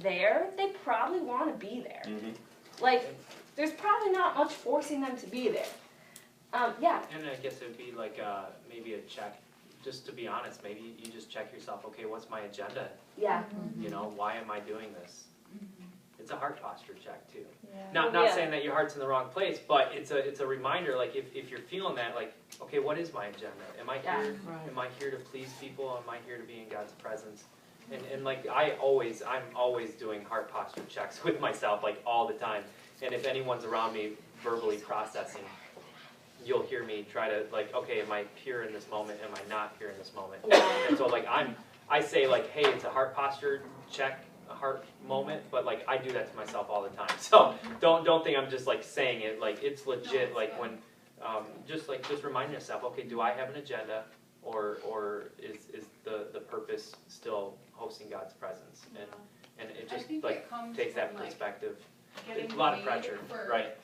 there, they probably want to be there. Like, there's probably not much forcing them to be there. Yeah. And I guess it would be like maybe a check, just to be honest, maybe you just check yourself, okay, what's my agenda? Yeah. You know, why am I doing this? It's a heart posture check too. Yeah. Not saying that your heart's in the wrong place, but it's a reminder, like if you're feeling that, like, okay, what is my agenda? Am I here? Right. Am I here to please people? Am I here to be in God's presence? And like I'm always doing heart posture checks with myself, like all the time. And if anyone's around me verbally processing, you'll hear me try to, like, okay, am I here in this moment? Am I not here in this moment? And so like I say like, hey, it's a heart posture check, a heart moment, but like I do that to myself all the time. So don't think I'm just like saying it, like it's legit. Like when just remind yourself, okay, do I have an agenda, or is the purpose still hosting God's presence? And it just like takes that perspective. It's a lot of pressure, right?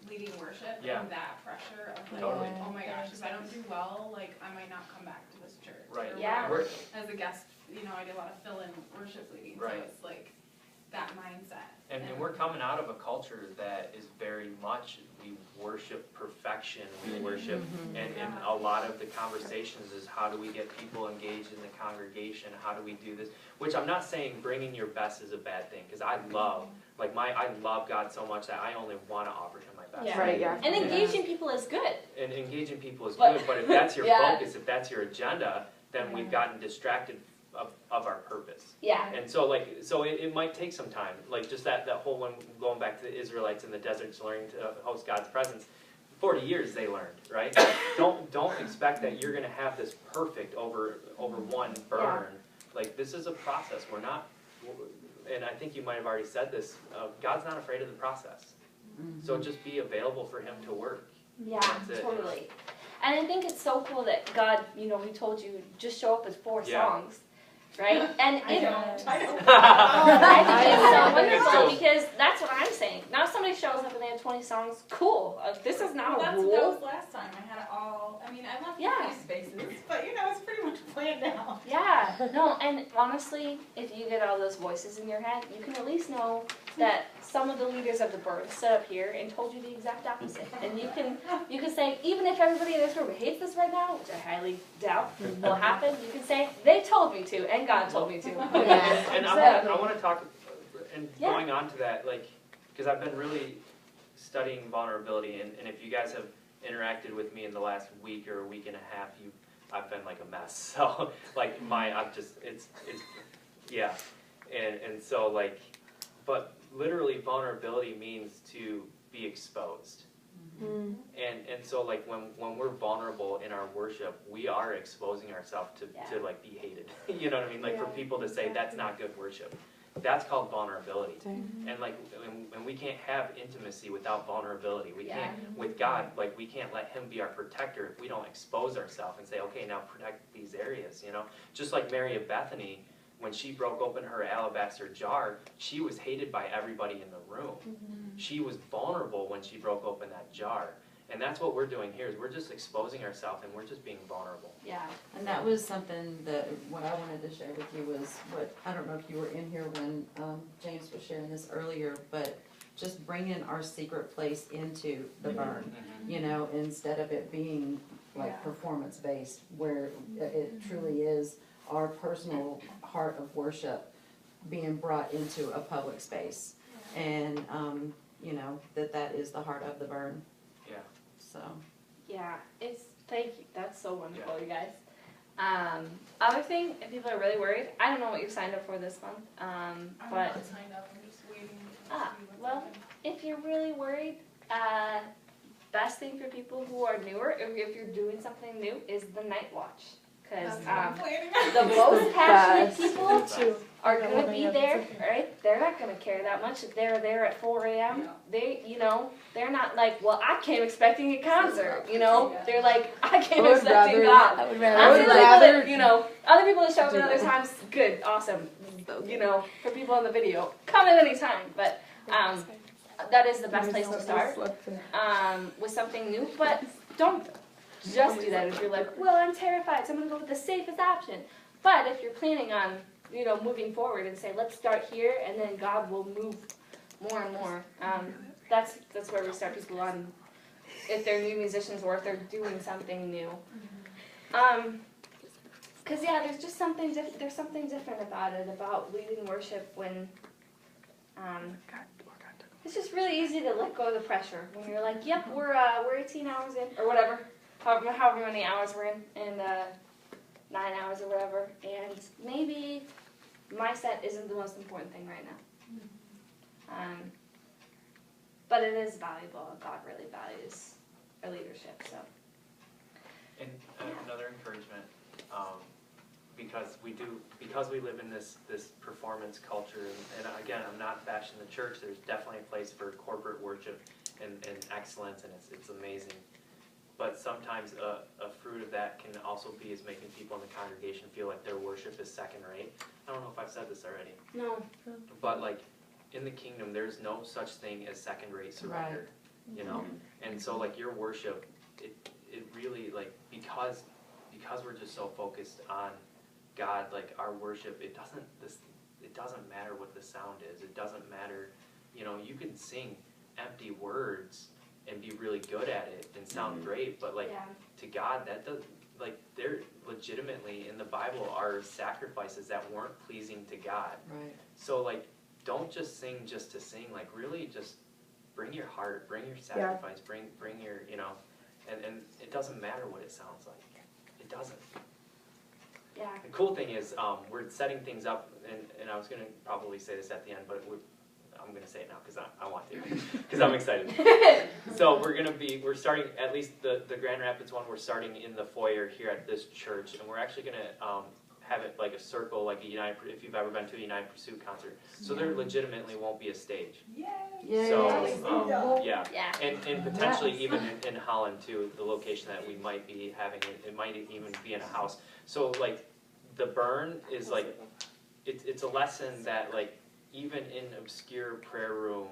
Leading worship, Yeah. and that pressure of like, Totally. oh my gosh, if I don't do well, like I might not come back to this church. Right. Or Yeah. whatever. As a guest, you know, I did a lot of fill-in worship leading, Right. so it's like that mindset. And we're coming out of a culture that is very much, we worship perfection, we worship, and a lot of the conversations is how do we get people engaged in the congregation, how do we do this, which I'm not saying bringing your best is a bad thing, because I love God so much that I only want to offer Him my best. Yeah. Right, yeah. And engaging people is good. And engaging people is But- good, but if that's your Yeah. focus, if that's your agenda, then we've gotten distracted of our purpose. Yeah. And so it might take some time, like just that whole one, going back to the Israelites in the deserts learning to host God's presence. 40 years they learned, right? Don't expect that you're going to have this perfect over one burn. Like this is a process. We're not, and I think you might have already said this. God's not afraid of the process, so just be available for Him to work. Yeah, That's it. totally. And I think it's so cool that God, you know, we told you just show up with 4 Yeah. songs, right? And I don't. I think it's so It's wonderful so- because that's what I'm saying. Now if somebody shows up and they have 20 songs, cool. This is not a That rule. was last time. I had it all. I mean, I left Yeah. a few spaces, but you know, it's pretty much planned out. Yeah, no, and honestly, if you get all those voices in your head, you can at least know that some of the leaders of the bird stood up here and told you the exact opposite. And you can say, even if everybody in this room hates this right now, which I highly doubt will happen, you can say, they told me to, and God told me to. And I want to talk, and Yeah. going on to that, like, because I've been really studying vulnerability, and if you guys have interacted with me in the last week or a week and a half, I've been like a mess. So, like, yeah. And so, like, but literally vulnerability means to be exposed. And so like when we're vulnerable in our worship, we are exposing ourselves to like be hated. You know what I mean? Like for people to say that's not good worship. That's called vulnerability. And like and we can't have intimacy without vulnerability. We can't with God, like we can't let Him be our protector if we don't expose ourselves and say, okay, now protect these areas, you know? Just like Mary of Bethany, when she broke open her alabaster jar, she was hated by everybody in the room. She was vulnerable when she broke open that jar. And that's what we're doing here, is we're just exposing ourselves and we're just being vulnerable. Yeah. And that was something that, what I wanted to share with you was what, I don't know if you were in here when James was sharing this earlier, but just bringing our secret place into the burn, you know, instead of it being like performance-based, where it truly is our personal heart of worship being brought into a public space. And, you know, that is the heart of the burn. Yeah. So. Yeah, thank you. That's so wonderful, you guys. Other thing, if people are really worried, I don't know what you signed up for this month, I'm but not signed up. I'm just waiting to see what's well, happening. if you're really worried, best thing for people who are newer, if you're doing something new, is the night watch. Because That's what I'm planning. the most passionate people Too. are going to be there, right? They're not going to care that much if they're there at 4 a.m. Yeah. They, you know, they're not like, well, I came expecting a concert, you know? Yeah. They're like, I came I would expecting rather, God. I would Other people rather, that, you know, other people that show up do at other that. times, good, awesome. You know, for people on the video, come at any time. But that is the best place to start with something new. But don't just do that if you're like, well, I'm terrified, so I'm going to go with the safest option. But if you're planning on moving forward and say, let's start here, and then God will move more and more. That's where we start people on, if they're new musicians or if they're doing something new. Cause there's just something different about it, about leading worship when, it's just really easy to let go of the pressure when you're like, yep, we're 18 hours in, or whatever, however many hours we're in, and 9 hours or whatever, and maybe my set isn't the most important thing right now. But it is valuable. God really values our leadership, so. And another encouragement, because we live in this performance culture, and again, I'm not bashing the church. There's definitely a place for corporate worship and excellence, and it's amazing. But sometimes a fruit of that can also be is making people in the congregation feel like their worship is second rate. I don't know if I've said this already, No. but like in the kingdom, there's no such thing as second rate surrender. You know, and so like your worship, it really like because we're just so focused on God, like our worship, it doesn't matter what the sound is. It doesn't matter, you can sing empty words and be really good at it and sound great, but like to God, that does, like there legitimately in the Bible are sacrifices that weren't pleasing to God. Right. So like, don't just sing just to sing. Like really, just bring your heart, bring your sacrifice, bring your, and it doesn't matter what it sounds like. It doesn't. Yeah. The cool thing is, we're setting things up, and I was gonna probably say this at the end, but I'm gonna say it now because I want to, because I'm excited. So we're starting, at least the Grand Rapids one, we're starting in the foyer here at this church, and we're actually gonna have it like a circle, like a United, if you've ever been to a United Pursuit concert. So there legitimately won't be a stage. Yay. So, yeah. Yeah. And potentially even in Holland too, the location that we might be having, it might even be in a house. So like, the burn is like, it's a lesson that like, even in obscure prayer room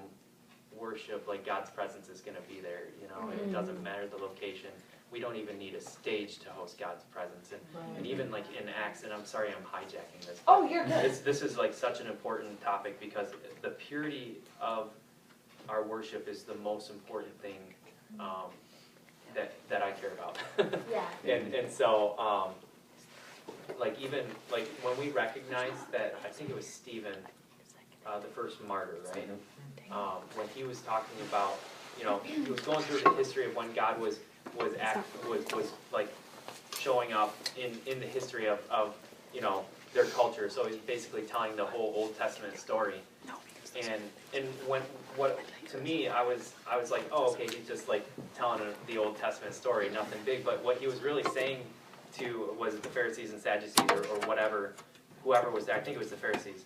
worship, like God's presence is gonna be there, It doesn't matter the location. We don't even need a stage to host God's presence. And even like in Acts, and I'm sorry I'm hijacking this. Oh, you're good. This is like such an important topic because the purity of our worship is the most important thing that I care about. Yeah. And so like even like when we recognize that, I think it was Stephen, the first martyr, right? When he was talking about, he was going through the history of when God was like showing up in the history of their culture. So he's basically telling the whole Old Testament story. And when to me I was like, oh, okay, he's just like telling the Old Testament story, nothing big. But what he was really saying was the Pharisees and Sadducees or whoever was there. I think it was the Pharisees.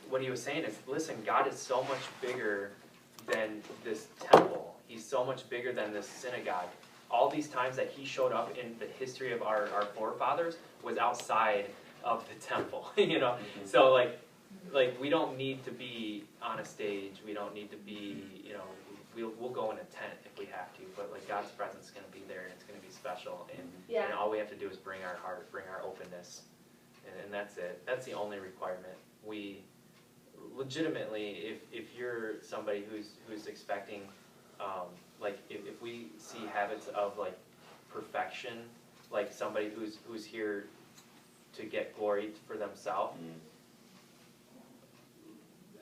What he was saying is, listen, God is so much bigger than this temple. He's so much bigger than this synagogue. All these times that he showed up in the history of our forefathers was outside of the temple, So like we don't need to be on a stage. We don't need to be, we'll go in a tent if we have to, but like God's presence is going to be there and it's going to be special. And all we have to do is bring our heart, bring our openness, and that's it. That's the only requirement. We legitimately, if you're somebody who's expecting, like if we see habits of like perfection, like somebody who's here to get glory for themselves,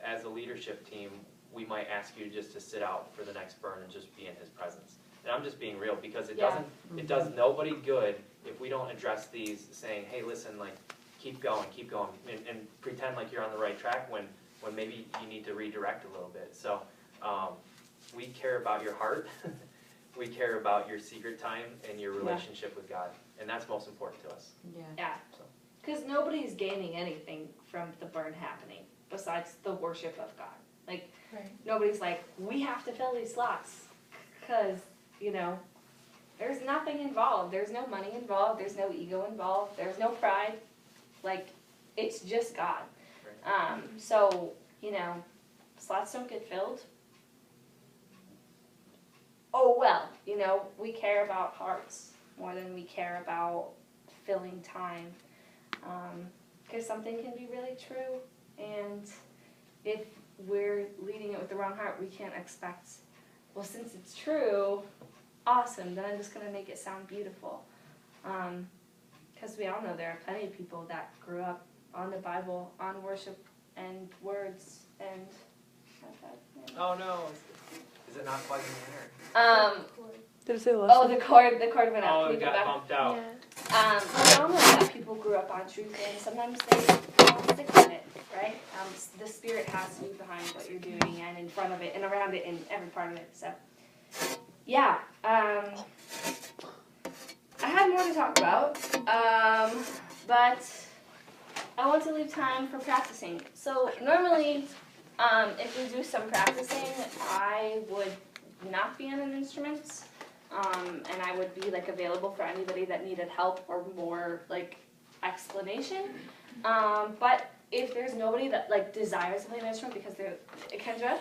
as a leadership team, we might ask you just to sit out for the next burn and just be in his presence. And I'm just being real because it does nobody good if we don't address these saying, hey, listen, like keep going, and pretend like you're on the right track when maybe you need to redirect a little bit. So we care about your heart. We care about your secret time and your relationship with God. And that's most important to us. Yeah. Because nobody's gaining anything from the burn happening besides the worship of God. Like, nobody's like, we have to fill these slots. Because, there's nothing involved. There's no money involved. There's no ego involved. There's no pride. Like, it's just God. So, slots don't get filled. Oh, well, we care about hearts more than we care about filling time. because something can be really true, and if we're leading it with the wrong heart, we can't expect, well, since it's true, awesome, then I'm just going to make it sound beautiful. Because we all know there are plenty of people that grew up on the Bible, on worship and words, and Oh no, is it not plugging in or? Did it say lesson? oh, the cord went out. Oh, Can it we go got back? bumped out. We all know that people grew up on truth, and sometimes they don't stick with it, right? The Spirit has to be behind what you're doing, and in front of it, and around it, and every part of it. So, yeah. I had more to talk about, but I want to leave time for practicing. So normally, if we do some practicing, I would not be on an instrument. And I would be like available for anybody that needed help or more like explanation. But if there's nobody that like desires to play an instrument because they're Kendra,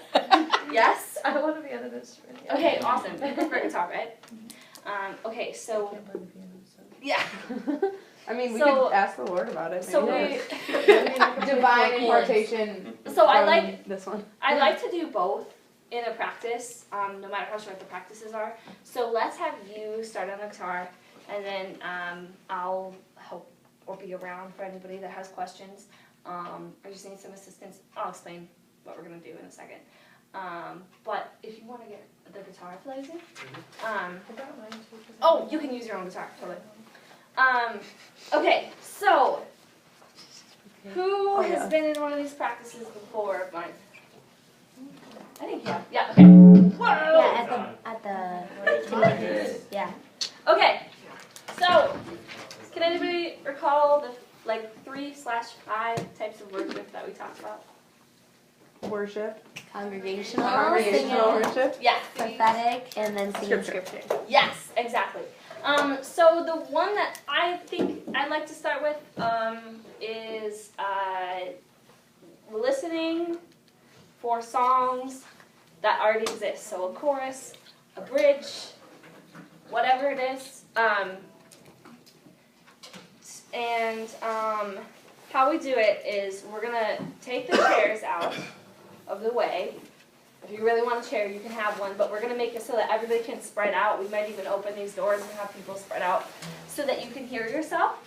yes. I want to be on an instrument. Yeah. Okay, awesome. You prefer guitar, right? Okay, so yeah. I mean, we So- could ask the Lord about it. So maybe. we, Divine impartation. so I from like this one. I like to do both in a practice, no matter how short the practices are. So let's have you start on the guitar, and then I'll help or be around for anybody that has questions. Or just need some assistance. I'll explain what we're gonna do in a second. But if you want to get the guitar plays in, oh, you can use your own guitar, totally. Okay, so who has been in one of these practices before of mine? I think yeah, okay. Whoa! Yeah, at the yeah. Okay, so can anybody recall the like 3/5 types of worship that we talked about? Worship. Congregational, Congregational singing, worship. Yes. prophetic, and then singing Scripture. scripture. Yes, exactly. So the one that I think I'd like to start with is listening for songs that already exist. So a chorus, a bridge, whatever it is. And how we do it is we're going to take the chairs out of the way. If you really want a chair, you can have one, but we're going to make it so that everybody can spread out. We might even open these doors and have people spread out so that you can hear yourself.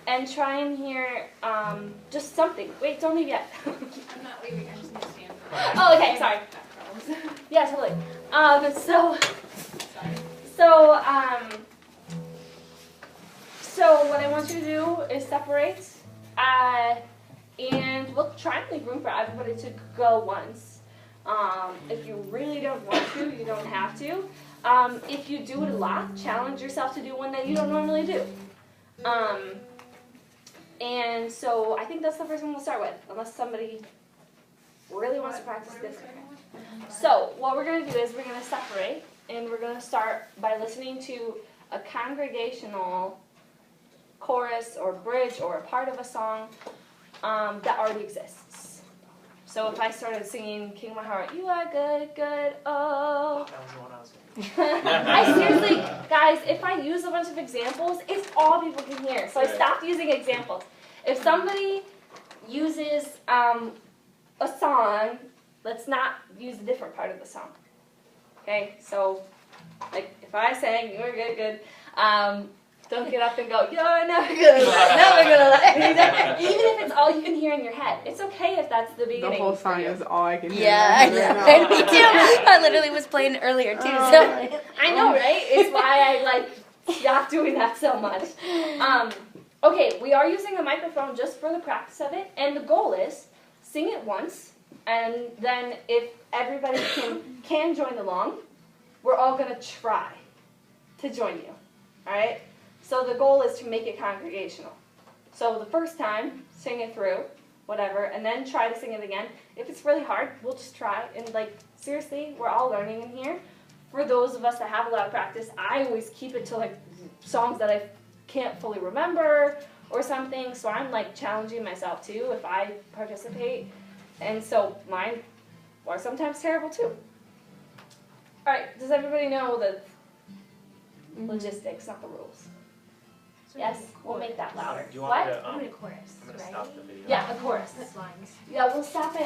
And try and hear just something. Wait, don't leave yet. I'm not leaving, I just need to stand. Oh, okay, sorry. Yeah, totally. So what I want you to do is separate, and we'll try and leave room for everybody to go once. If you really don't want to, you don't have to. If you do it a lot, challenge yourself to do one that you don't normally do. And so I think that's the first one we'll start with, unless somebody really wants to practice this. So what we're going to do is we're going to separate, and we're going to start by listening to a congregational chorus or bridge or a part of a song that already exists. So if I started singing King of My Heart, you are good, good, oh. That was the one I was thinking. I seriously, guys, if I use a bunch of examples, it's all people can hear. So I stopped using examples. If somebody uses a song, let's not use a different part of the song. Okay, so like if I sang, you were good, good, don't get up and go, you're never gonna let me down. Even if it's all you can hear in your head. It's okay if that's the beginning. The whole for song you. is all I can hear. Yeah, I in my head know. right now. Me too. I literally was playing earlier too. So I know, right? It's why I like stopped doing that so much. Okay, we are using a microphone just for the practice of it, and the goal is sing it once, and then if everybody can join along, we're all gonna try to join you. All right? So the goal is to make it congregational. So the first time, sing it through, whatever, and then try to sing it again. If it's really hard, we'll just try. And like, seriously, we're all learning in here. For those of us that have a lot of practice, I always keep it to like songs that I can't fully remember or something. So I'm like challenging myself too if I participate. And so mine are sometimes terrible too. All right, does everybody know the logistics, not the rules? Yes, we'll make that louder. Do you want me What? to, I'm gonna chorus, I'm gonna right? stop the video. Yeah, of course. Lines. Yeah, we'll stop it.